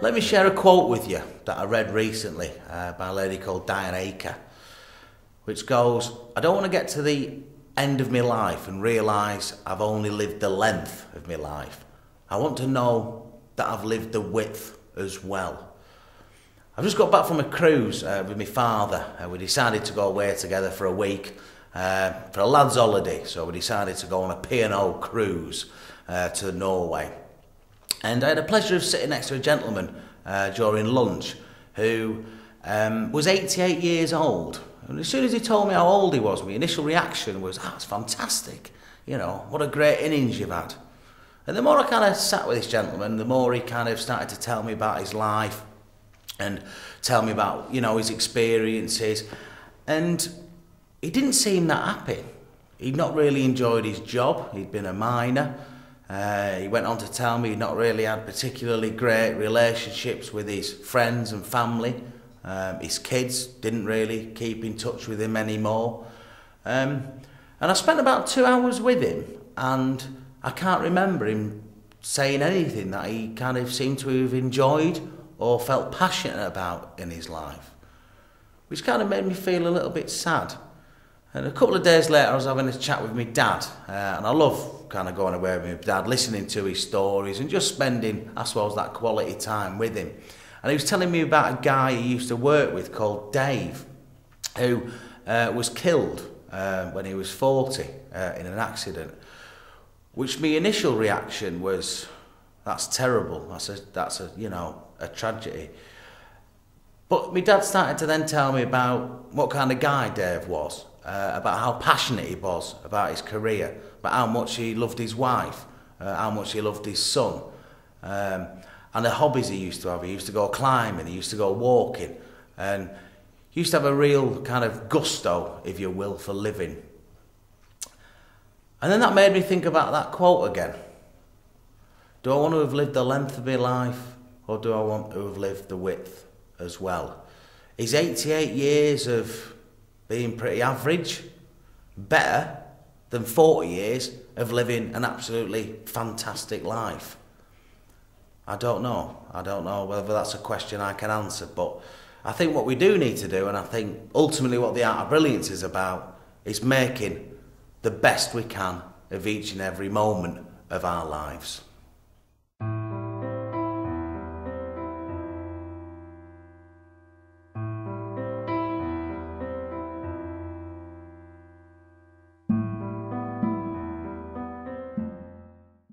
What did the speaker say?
Let me share a quote with you that I read recently by a lady called Whittaker, which goes, "I don't want to get to the end of my life and realise I've only lived the length of my life. I want to know that I've lived the width as well." I've just got back from a cruise with my father. We decided to go away together for a week for a lad's holiday, so we decided to go on a P&O cruise to Norway. And I had the pleasure of sitting next to a gentleman during lunch who was 88 years old. And as soon as he told me how old he was, my initial reaction was, "That's fantastic. You know, what a great innings you've had." And the more I kind of sat with this gentleman, the more he kind of started to tell me about his life and tell me about, you know, his experiences. And he didn't seem that happy. He'd not really enjoyed his job. He'd been a miner. He went on to tell me he'd not really had particularly great relationships with his friends and family. His kids didn't really keep in touch with him anymore. And I spent about 2 hours with him, and I can't remember him saying anything that he kind of seemed to have enjoyed or felt passionate about in his life, which kind of made me feel a little bit sad. And a couple of days later, I was having a chat with my dad, and I love kind of going away with my dad, listening to his stories and just spending, I suppose, that quality time with him. And he was telling me about a guy he used to work with called Dave, who was killed when he was 40 in an accident, which my initial reaction was, that's terrible, that's a you know, a tragedy. But my dad started to then tell me about what kind of guy Dave was, about how passionate he was about his career, about how much he loved his wife, how much he loved his son, and the hobbies he used to have. He used to go climbing, he used to go walking, and he used to have a real kind of gusto, if you will, for living. And then that made me think about that quote again. Do I want to have lived the length of my life, or do I want to have lived the width as well? Is 88 years of being pretty average better than 40 years of living an absolutely fantastic life? I don't know. I don't know whether that's a question I can answer, but I think what we do need to do, and I think ultimately what the Art of Brilliance is about, is making the best we can of each and every moment of our lives.